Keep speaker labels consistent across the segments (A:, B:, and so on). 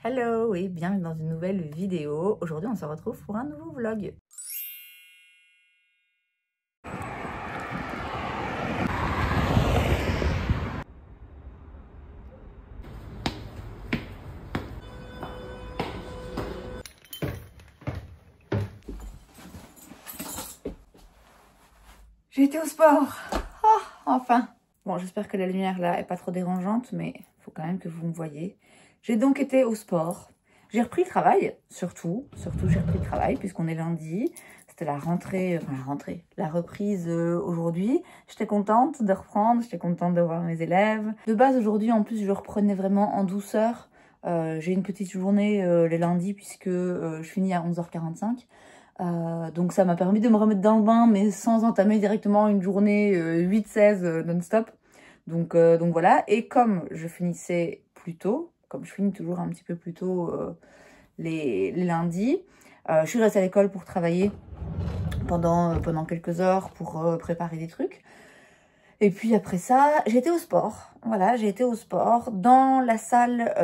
A: Hello et bienvenue dans une nouvelle vidéo. Aujourd'hui on se retrouve pour un nouveau vlog. J'ai été au sport. Oh, enfin. Bon, j'espère que la lumière là est pas trop dérangeante, mais il faut quand même que vous me voyez. J'ai donc été au sport. J'ai repris le travail, surtout j'ai repris le travail puisqu'on est lundi. C'était la rentrée, la reprise aujourd'hui. J'étais contente de reprendre, j'étais contente de voir mes élèves. De base, aujourd'hui, en plus, je reprenais vraiment en douceur. J'ai une petite journée les lundis puisque je finis à 11h45. Donc ça m'a permis de me remettre dans le bain, mais sans entamer directement une journée 8-16 non-stop. Donc voilà, et comme je finissais plus tôt, comme je finis toujours un petit peu plus tôt les lundis, je suis restée à l'école pour travailler pendant quelques heures pour préparer des trucs. Et puis après ça, j'ai été au sport. Voilà, j'ai été au sport dans la salle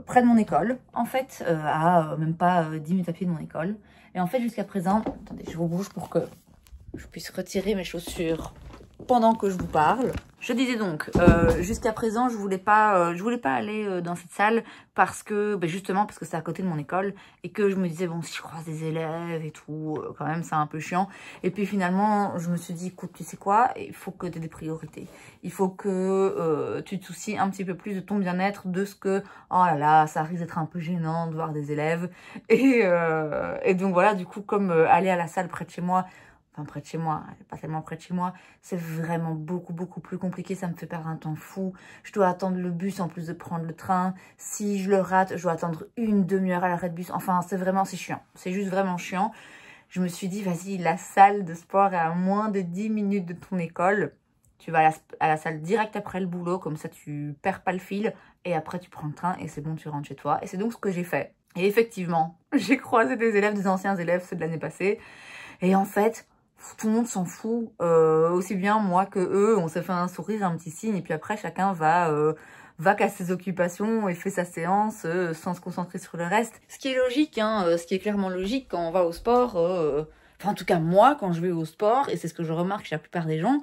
A: près de mon école. En fait, à même pas 10 minutes à pied de mon école. Et en fait, jusqu'à présent... Attendez, je vous bouge pour que je puisse retirer mes chaussures pendant que je vous parle. Je disais donc, jusqu'à présent, je voulais pas aller dans cette salle parce que, justement, parce que c'est à côté de mon école et que je me disais, bon, si je croise des élèves et tout, quand même, c'est un peu chiant. Et puis finalement, je me suis dit, écoute, tu sais quoi, il faut que tu aies des priorités. Il faut que tu te soucies un petit peu plus de ton bien-être, de ce que, oh là là, ça risque d'être un peu gênant de voir des élèves. Et donc voilà, du coup, comme aller à la salle près de chez moi, enfin près de chez moi, pas tellement près de chez moi, c'est vraiment beaucoup plus compliqué, ça me fait perdre un temps fou. Je dois attendre le bus en plus de prendre le train. Si je le rate, je dois attendre une demi-heure à l'arrêt de bus. Enfin, c'est chiant, c'est juste vraiment chiant. Je me suis dit, vas-y, la salle de sport est à moins de 10 minutes de ton école. Tu vas à la salle direct après le boulot, comme ça tu perds pas le fil. Et après tu prends le train et c'est bon, tu rentres chez toi. Et c'est donc ce que j'ai fait. Et effectivement, j'ai croisé des élèves, des anciens élèves, ceux de l'année passée. Et en fait... tout le monde s'en fout, aussi bien moi que eux, on s'est fait un sourire, un petit signe, et puis après chacun va qu'à ses occupations et fait sa séance sans se concentrer sur le reste. Ce qui est logique, hein, ce qui est clairement logique quand on va au sport, enfin en tout cas moi quand je vais au sport, et c'est ce que je remarque chez la plupart des gens,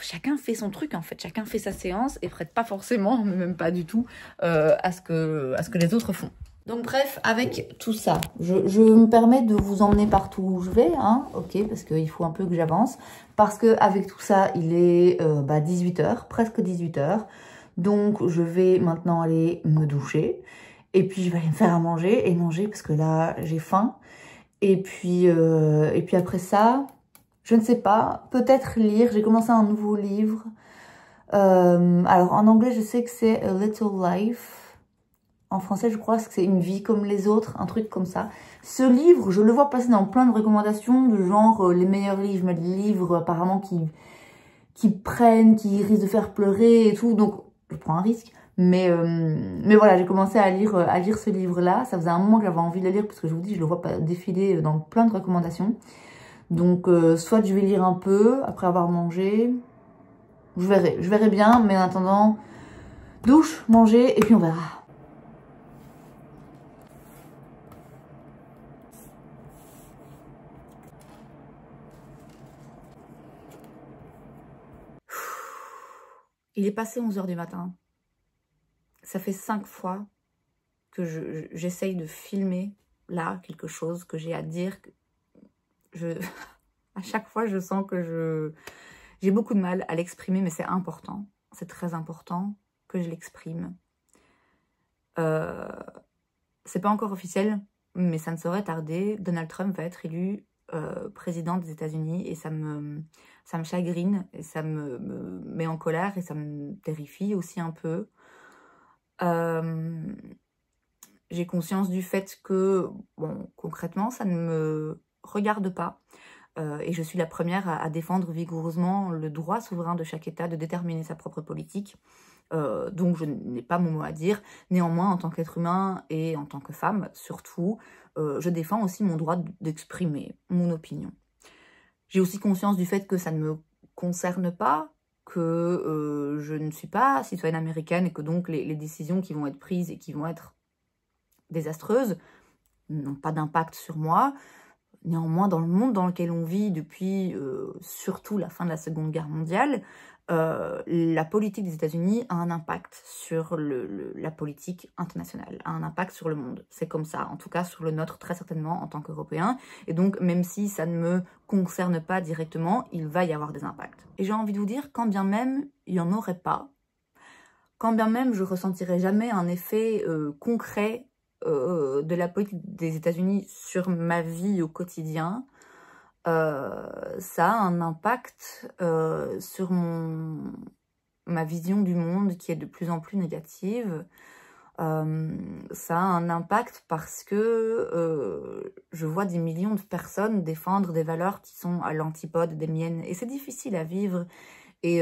A: chacun fait son truc en fait, chacun fait sa séance et prête pas forcément, mais même pas du tout, à ce que les autres font. Donc bref, avec tout ça, je me permets de vous emmener partout où je vais, hein, ok, parce qu'il faut un peu que j'avance, parce que avec tout ça, il est 18h, presque 18h, donc je vais maintenant aller me doucher, et puis je vais aller me faire à manger, parce que là, j'ai faim, et puis après ça, je ne sais pas, peut-être lire, j'ai commencé un nouveau livre, alors en anglais, je sais que c'est A Little Life. En français, je crois que c'est Une vie comme les autres, un truc comme ça. Ce livre, je le vois passer dans plein de recommandations, de genre les meilleurs livres, mais des livres apparemment qui prennent, qui risquent de faire pleurer et tout. Donc, je prends un risque. Mais voilà, j'ai commencé à lire ce livre-là. Ça faisait un moment que j'avais envie de le lire, parce que je vous dis, je le vois défiler dans plein de recommandations. Donc, soit je vais lire un peu, après avoir mangé. Je verrai bien, mais en attendant, douche, manger, et puis on verra. Il est passé 11h du matin. Ça fait 5 fois que j'essaye de filmer là quelque chose que j'ai à dire. À chaque fois, je sens que j'ai beaucoup de mal à l'exprimer, mais c'est important. C'est très important que je l'exprime. C'est pas encore officiel, mais ça ne saurait tarder. Donald Trump va être élu président des États-Unis et ça me chagrine et ça me met en colère et ça me terrifie aussi un peu. J'ai conscience du fait que, bon, concrètement, ça ne me regarde pas. Et je suis la première à défendre vigoureusement le droit souverain de chaque État de déterminer sa propre politique. Donc je n'ai pas mon mot à dire. Néanmoins, en tant qu'être humain et en tant que femme, surtout, je défends aussi mon droit d'exprimer mon opinion. J'ai aussi conscience du fait que ça ne me concerne pas, que je ne suis pas citoyenne américaine et que donc les décisions qui vont être prises et qui vont être désastreuses, n'ont pas d'impact sur moi. Néanmoins, dans le monde dans lequel on vit depuis surtout la fin de la Seconde Guerre mondiale, la politique des États-Unis a un impact sur la politique internationale, a un impact sur le monde. C'est comme ça, en tout cas sur le nôtre très certainement en tant qu'Européens. Et donc, même si ça ne me concerne pas directement, il va y avoir des impacts. Et j'ai envie de vous dire, quand bien même il n'y en aurait pas, quand bien même je ressentirais jamais un effet concret de la politique des États-Unis sur ma vie au quotidien, ça a un impact sur ma vision du monde qui est de plus en plus négative. Ça a un impact parce que je vois des millions de personnes défendre des valeurs qui sont à l'antipode des miennes. Et c'est difficile à vivre. Et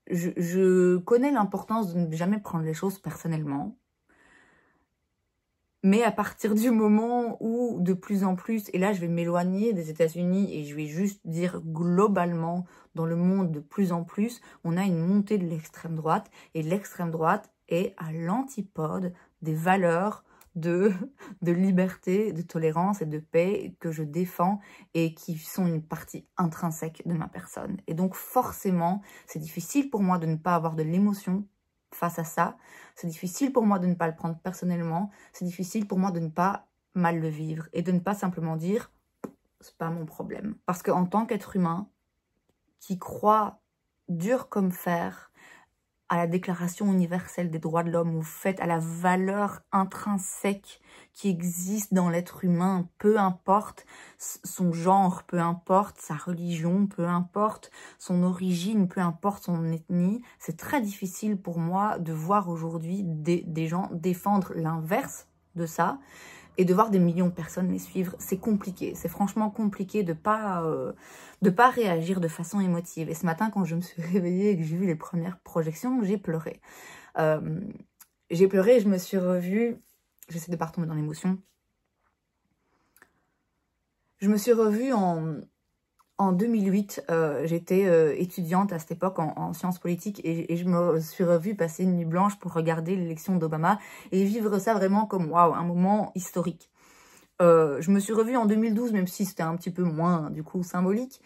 A: je connais l'importance de ne jamais prendre les choses personnellement. Mais à partir du moment où, de plus en plus, et là je vais m'éloigner des États-Unis et je vais juste dire globalement, dans le monde de plus en plus, on a une montée de l'extrême droite, et l'extrême droite est à l'antipode des valeurs de liberté, de tolérance et de paix que je défends et qui sont une partie intrinsèque de ma personne. Et donc forcément, c'est difficile pour moi de ne pas avoir de l'émotion face à ça. C'est difficile pour moi de ne pas le prendre personnellement. C'est difficile pour moi de ne pas mal le vivre et de ne pas simplement dire « c'est pas mon problème ». Parce qu'en tant qu'être humain qui croit dur comme fer à la Déclaration universelle des droits de l'homme, ou fait à la valeur intrinsèque qui existe dans l'être humain, peu importe son genre, peu importe sa religion, peu importe son origine, peu importe son ethnie, c'est très difficile pour moi de voir aujourd'hui des gens défendre l'inverse de ça, et de voir des millions de personnes les suivre. C'est compliqué, c'est franchement compliqué de pas réagir de façon émotive. Et ce matin, quand je me suis réveillée et que j'ai vu les premières projections, j'ai pleuré. J'ai pleuré et je me suis revue, j'essaie de pas retomber dans l'émotion, je me suis revue en 2008, j'étais étudiante à cette époque en sciences politiques et je me suis revue passer une nuit blanche pour regarder l'élection d'Obama et vivre ça vraiment comme waouh, un moment historique. Je me suis revue en 2012, même si c'était un petit peu moins du coup symbolique.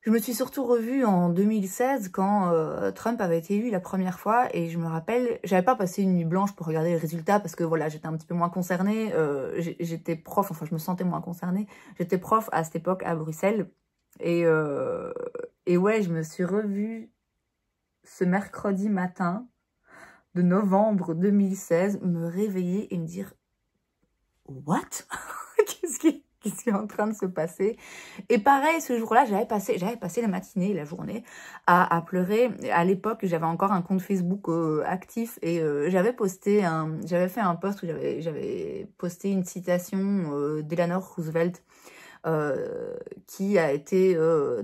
A: Je me suis surtout revue en 2016 quand Trump avait été élu la première fois et je me rappelle, j'avais pas passé une nuit blanche pour regarder les résultats parce que voilà, j'étais un petit peu moins concernée, j'étais prof, enfin je me sentais moins concernée, j'étais prof à cette époque à Bruxelles. Et ouais, je me suis revue ce mercredi matin de novembre 2016, me réveiller et me dire « What ?» Qu'est-ce qui est en train de se passer? Et pareil, ce jour-là, j'avais passé la matinée, la journée, à pleurer. À l'époque, j'avais encore un compte Facebook actif et j'avais fait un post où j'avais posté une citation d'Eleanor Roosevelt, qui a été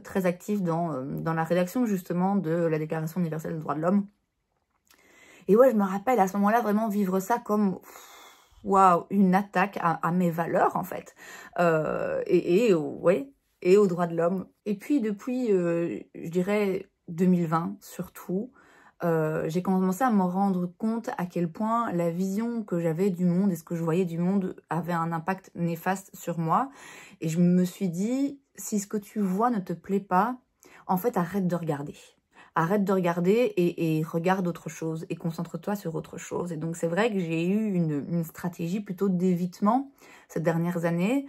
A: très active dans la rédaction justement de la Déclaration universelle des droits de l'homme. Et ouais, je me rappelle à ce moment-là vraiment vivre ça comme waouh, une attaque à mes valeurs en fait, ouais, et aux droits de l'homme. Et puis depuis, je dirais 2020 surtout, j'ai commencé à me rendre compte à quel point la vision que j'avais du monde et ce que je voyais du monde avait un impact néfaste sur moi. Et je me suis dit, si ce que tu vois ne te plaît pas, en fait, arrête de regarder. Arrête de regarder et regarde autre chose et concentre-toi sur autre chose. Et donc, c'est vrai que j'ai eu une stratégie plutôt d'évitement ces dernières années.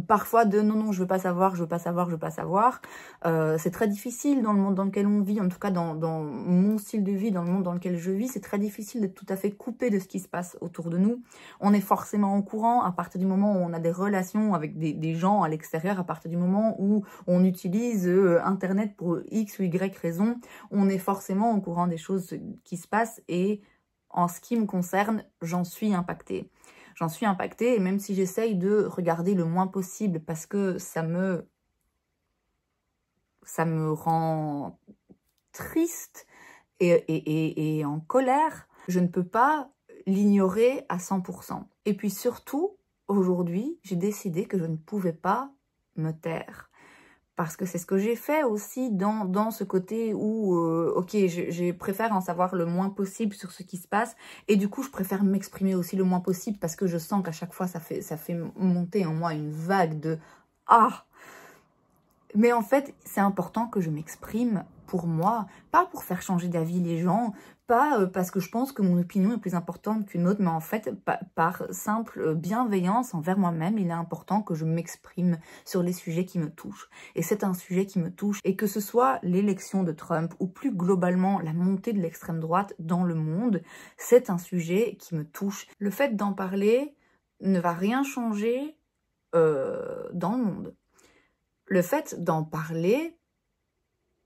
A: Parfois de non, je veux pas savoir, je veux pas savoir, je veux pas savoir. C'est très difficile dans le monde dans lequel on vit, en tout cas dans mon style de vie, dans le monde dans lequel je vis, c'est très difficile d'être tout à fait coupé de ce qui se passe autour de nous. On est forcément au courant à partir du moment où on a des relations avec des gens à l'extérieur, à partir du moment où on utilise Internet pour X ou Y raison, on est forcément au courant des choses qui se passent et en ce qui me concerne, j'en suis impactée. J'en suis impactée et même si j'essaye de regarder le moins possible parce que ça me rend triste et en colère, je ne peux pas l'ignorer à 100%. Et puis surtout, aujourd'hui, j'ai décidé que je ne pouvais pas me taire. parce que c'est ce que j'ai fait aussi dans ce côté où, ok, je préfère en savoir le moins possible sur ce qui se passe, et du coup, je préfère m'exprimer aussi le moins possible, parce que je sens qu'à chaque fois, ça fait monter en moi une vague de « Ah !» Mais en fait, c'est important que je m'exprime pour moi, pas pour faire changer d'avis les gens, pas parce que je pense que mon opinion est plus importante qu'une autre, mais en fait, par simple bienveillance envers moi-même, il est important que je m'exprime sur les sujets qui me touchent. Et c'est un sujet qui me touche. Et que ce soit l'élection de Trump ou plus globalement la montée de l'extrême droite dans le monde, c'est un sujet qui me touche. Le fait d'en parler ne va rien changer dans le monde. Le fait d'en parler,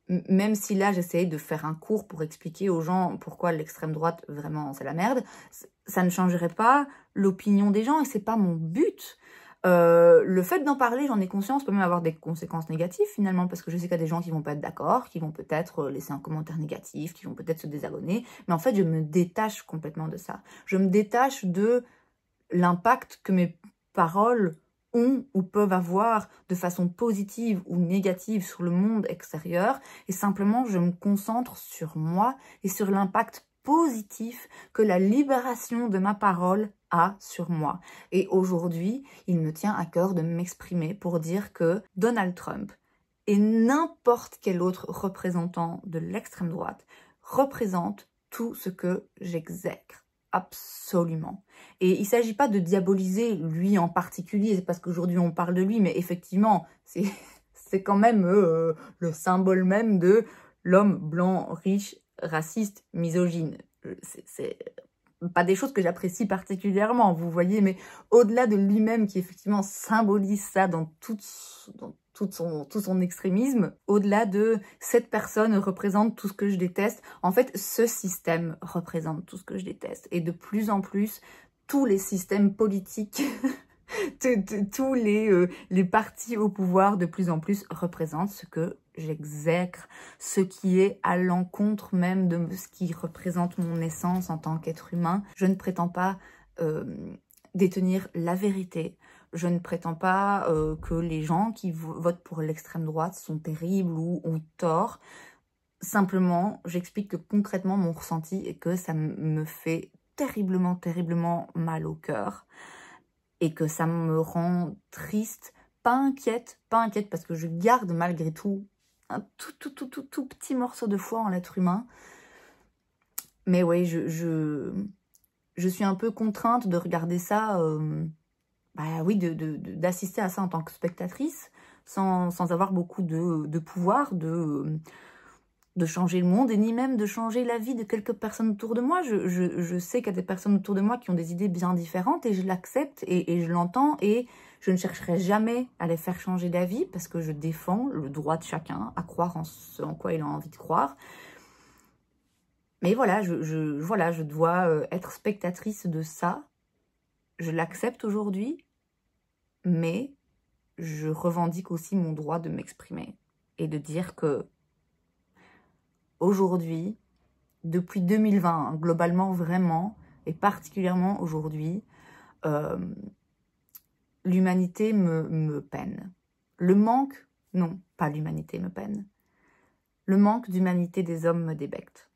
A: même si là j'essayais de faire un cours pour expliquer aux gens pourquoi l'extrême droite, vraiment, c'est la merde, ça ne changerait pas l'opinion des gens et c'est pas mon but. Le fait d'en parler, j'en ai conscience, peut même avoir des conséquences négatives finalement, parce que je sais qu'il y a des gens qui vont pas être d'accord, qui vont peut-être laisser un commentaire négatif, qui vont peut-être se désabonner, mais en fait je me détache complètement de ça. Je me détache de l'impact que mes paroles ont ou peuvent avoir de façon positive ou négative sur le monde extérieur, et simplement je me concentre sur moi et sur l'impact positif que la libération de ma parole a sur moi. Et aujourd'hui, il me tient à cœur de m'exprimer pour dire que Donald Trump et n'importe quel autre représentant de l'extrême droite représente tout ce que j'exècre. Absolument. Et il ne s'agit pas de diaboliser lui en particulier, c'est parce qu'aujourd'hui on parle de lui, mais effectivement, c'est quand même le symbole même de l'homme blanc, riche, raciste, misogyne. C'est pas des choses que j'apprécie particulièrement, vous voyez, mais au-delà de lui-même qui effectivement symbolise ça dans tout son extrémisme, au-delà de cette personne représente tout ce que je déteste, en fait, ce système représente tout ce que je déteste. Et de plus en plus, tous les systèmes politiques, tous les partis au pouvoir, de plus en plus, représentent ce que j'exècre, ce qui est à l'encontre même de ce qui représente mon essence en tant qu'être humain. Je ne prétends pas détenir la vérité. Je ne prétends pas que les gens qui votent pour l'extrême droite sont terribles ou ont tort. Simplement, j'explique que concrètement, mon ressenti est que ça me fait terriblement, terriblement mal au cœur. Et que ça me rend triste, pas inquiète parce que je garde malgré tout un tout petit morceau de foi en l'être humain. Mais oui, je suis un peu contrainte de regarder ça, oui, d'assister à ça en tant que spectatrice, sans avoir beaucoup de pouvoir, de changer le monde, et ni même de changer la vie de quelques personnes autour de moi. Je sais qu'il y a des personnes autour de moi qui ont des idées bien différentes, et je l'accepte, et je l'entends, et je ne chercherai jamais à les faire changer d'avis, parce que je défends le droit de chacun à croire en ce en quoi il a envie de croire. Mais voilà, je dois être spectatrice de ça. Je l'accepte aujourd'hui, mais je revendique aussi mon droit de m'exprimer et de dire que aujourd'hui, depuis 2020, globalement vraiment, et particulièrement aujourd'hui, l'humanité me peine. Le manque, non, pas l'humanité me peine. Le manque d'humanité des hommes me débecte,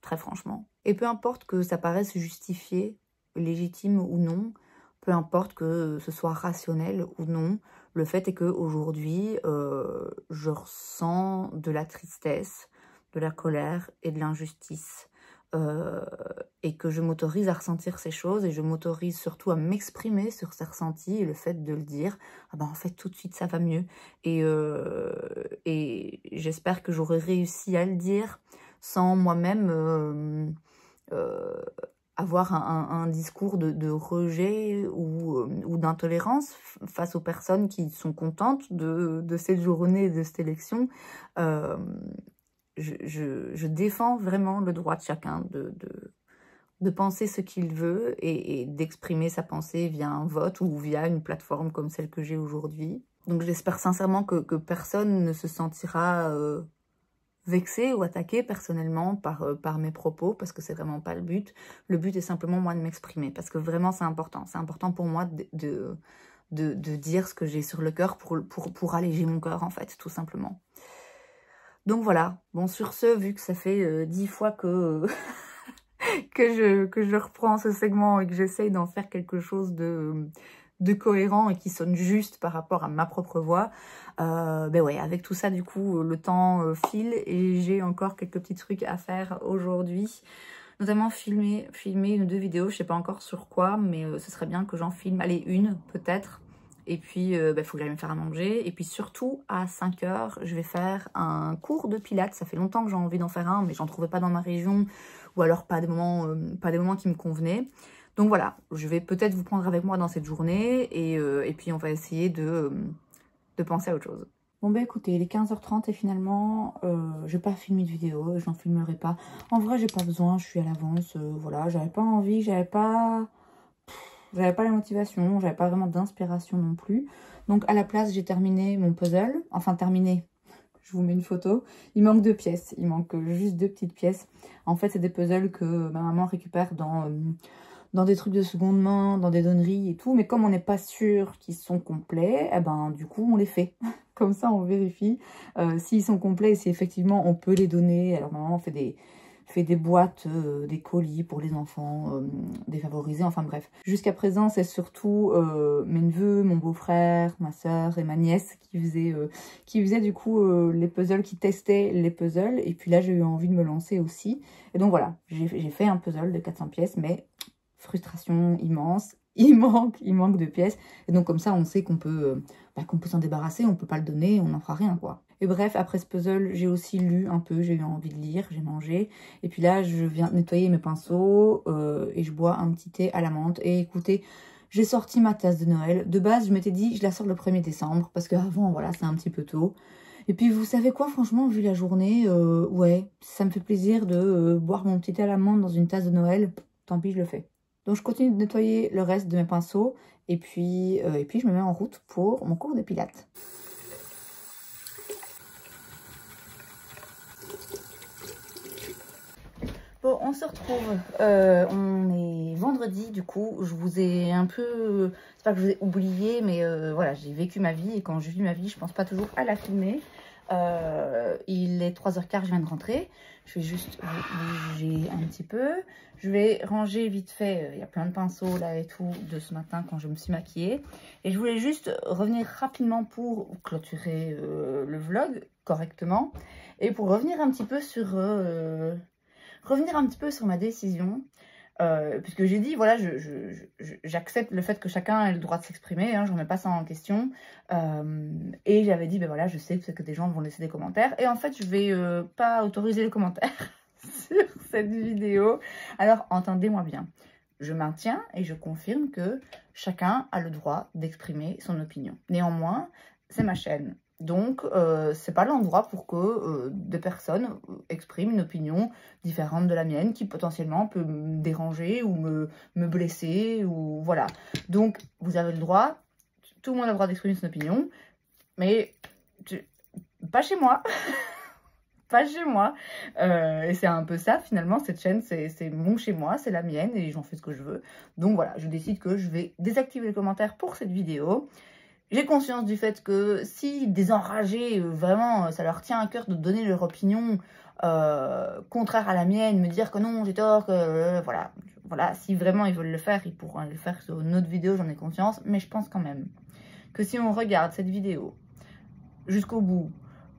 A: très franchement. Et peu importe que ça paraisse justifié, légitime ou non, peu importe que ce soit rationnel ou non, le fait est qu'aujourd'hui, je ressens de la tristesse, de la colère et de l'injustice. Et que je m'autorise à ressentir ces choses, et je m'autorise surtout à m'exprimer sur ces ressentis, et le fait de le dire, ah ben en fait tout de suite ça va mieux, et j'espère que j'aurai réussi à le dire sans moi-même avoir un discours de rejet ou d'intolérance face aux personnes qui sont contentes de cette journée, de cette élection. Je défends vraiment le droit de chacun de penser ce qu'il veut et d'exprimer sa pensée via un vote ou via une plateforme comme celle que j'ai aujourd'hui. Donc j'espère sincèrement que personne ne se sentira vexé ou attaqué personnellement par mes propos, parce que c'est vraiment pas le but. Le but est simplement moi de m'exprimer, parce que vraiment c'est important. C'est important pour moi de dire ce que j'ai sur le cœur pour alléger mon cœur, en fait, tout simplement. Donc voilà, bon sur ce, vu que ça fait 10 fois que, que je reprends ce segment et que j'essaye d'en faire quelque chose de cohérent et qui sonne juste par rapport à ma propre voix, ben ouais, avec tout ça, du coup, le temps file et j'ai encore quelques petits trucs à faire aujourd'hui. Notamment filmer une ou deux vidéos, je sais pas encore sur quoi, mais ce serait bien que j'en filme, allez, une peut-être. Et puis, faut que j'aille me faire à manger. Et puis surtout, à 5 h, je vais faire un cours de pilates. Ça fait longtemps que j'ai envie d'en faire un, mais j'en trouvais pas dans ma région. Ou alors pas des moments qui me convenaient. Donc voilà, je vais peut-être vous prendre avec moi dans cette journée. Et puis on va essayer de penser à autre chose. Bon bah écoutez, il est 15 h 30 et finalement, je vais pas filmer de vidéo, j'en filmerai pas. En vrai, j'ai pas besoin, je suis à l'avance, voilà, j'avais pas envie, j'avais pas la motivation, j'avais pas vraiment d'inspiration non plus. Donc à la place, j'ai terminé mon puzzle, enfin terminé, je vous mets une photo. Il manque 2 pièces, il manque juste 2 petites pièces. En fait, c'est des puzzles que ma maman récupère dans des trucs de seconde main, dans des donneries et tout. Mais comme on n'est pas sûr qu'ils sont complets, eh ben du coup, on les fait. Comme ça, on vérifie s'ils sont complets et si effectivement on peut les donner. Alors ma maman fait des boîtes, des colis pour les enfants défavorisés, enfin bref. Jusqu'à présent, c'est surtout mes neveux, mon beau-frère, ma soeur et ma nièce qui faisaient du coup les puzzles, qui testaient les puzzles. Et puis là, j'ai eu envie de me lancer aussi. Et donc voilà, j'ai fait un puzzle de 400 pièces, mais frustration immense. Il manque de pièces. Et donc comme ça, on sait qu'on peut s'en débarrasser, on peut pas le donner, on n'en fera rien, quoi. Et bref, après ce puzzle, j'ai aussi lu un peu, j'ai eu envie de lire, j'ai mangé. Et puis là, je viens nettoyer mes pinceaux et je bois un petit thé à la menthe. Et écoutez, j'ai sorti ma tasse de Noël. De base, je m'étais dit, je la sors le 1er décembre, parce qu'avant, voilà, c'est un petit peu tôt. Et puis, vous savez quoi, franchement, vu la journée, ouais, ça me fait plaisir de boire mon petit thé à la menthe dans une tasse de Noël. Tant pis, je le fais. Donc, je continue de nettoyer le reste de mes pinceaux. Et puis je me mets en route pour mon cours de pilates. Bon, on se retrouve. On est vendredi, du coup. Je vous ai un peu... C'est pas que je vous ai oublié, mais voilà, j'ai vécu ma vie. Et quand je vis ma vie, je pense pas toujours à la filmer. Il est 3 h 15, je viens de rentrer. Je vais juste bouger un petit peu. Je vais ranger vite fait. Il y a plein de pinceaux là et tout de ce matin quand je me suis maquillée. Et je voulais juste revenir rapidement pour clôturer le vlog correctement. Et pour revenir un petit peu sur ma décision. Puisque j'ai dit, voilà, j'accepte le fait que chacun ait le droit de s'exprimer, hein, je ne remets pas ça en question. Et j'avais dit, ben voilà, je sais que des gens vont laisser des commentaires. Et en fait, je vais pas autoriser les commentaires sur cette vidéo. Alors, entendez-moi bien. Je maintiens et je confirme que chacun a le droit d'exprimer son opinion. Néanmoins, c'est ma chaîne. Donc, c'est pas l'endroit pour que des personnes expriment une opinion différente de la mienne qui potentiellement peut me déranger ou me blesser ou voilà. Donc, vous avez le droit, tout le monde a le droit d'exprimer son opinion, mais pas chez moi. Pas chez moi. Et c'est un peu ça, finalement, cette chaîne, c'est mon chez moi, c'est la mienne et j'en fais ce que je veux. Donc voilà, je décide que je vais désactiver les commentaires pour cette vidéo. J'ai conscience du fait que si des enragés, vraiment, ça leur tient à cœur de donner leur opinion contraire à la mienne, me dire que non, j'ai tort, que voilà, si vraiment ils veulent le faire, ils pourront le faire sur une autre vidéo, j'en ai conscience. Mais je pense quand même que si on regarde cette vidéo jusqu'au bout,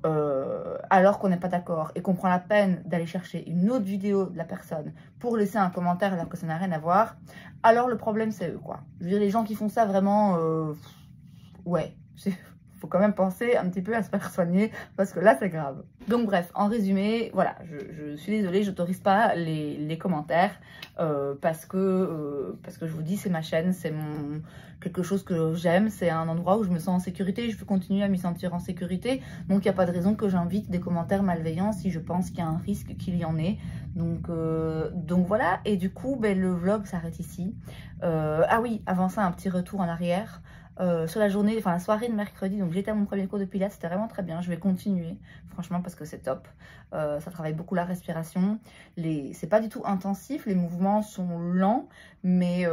A: alors qu'on n'est pas d'accord et qu'on prend la peine d'aller chercher une autre vidéo de la personne pour laisser un commentaire alors que ça n'a rien à voir, alors le problème c'est eux, quoi. Je veux dire, les gens qui font ça vraiment... ouais, faut quand même penser un petit peu à se faire soigner parce que là c'est grave. Donc bref, en résumé, voilà, je suis désolée, j'autorise pas les commentaires parce que je vous dis, c'est ma chaîne, c'est quelque chose que j'aime, c'est un endroit où je me sens en sécurité et je veux continuer à m'y sentir en sécurité. Donc il n'y a pas de raison que j'invite des commentaires malveillants si je pense qu'il y a un risque qu'il y en ait. Donc voilà, et du coup, ben, le vlog s'arrête ici. Ah oui, avant ça, un petit retour en arrière. sur la journée, enfin la soirée de mercredi. Donc j'étais à mon premier cours de pilates, c'était vraiment très bien. Je vais continuer, franchement, parce que c'est top. Ça travaille beaucoup la respiration. C'est pas du tout intensif, les mouvements sont lents, mais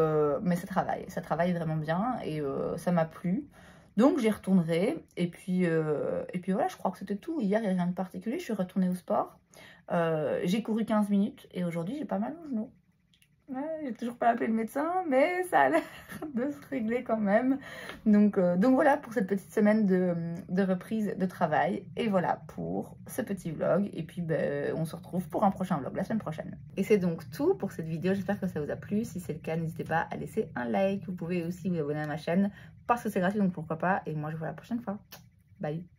A: ça travaille vraiment bien et ça m'a plu. Donc j'y retournerai. Et puis voilà, je crois que c'était tout. Hier, il n'y a rien de particulier. Je suis retournée au sport. J'ai couru 15 minutes et aujourd'hui, j'ai pas mal au genou. Ouais, j'ai toujours pas appelé le médecin, mais ça a l'air de se régler quand même. Donc voilà pour cette petite semaine de reprise de travail. Et voilà pour ce petit vlog. Et puis ben, on se retrouve pour un prochain vlog la semaine prochaine. Et c'est donc tout pour cette vidéo. J'espère que ça vous a plu. Si c'est le cas, n'hésitez pas à laisser un like. Vous pouvez aussi vous abonner à ma chaîne parce que c'est gratuit, donc pourquoi pas. Et moi, je vous vois la prochaine fois. Bye!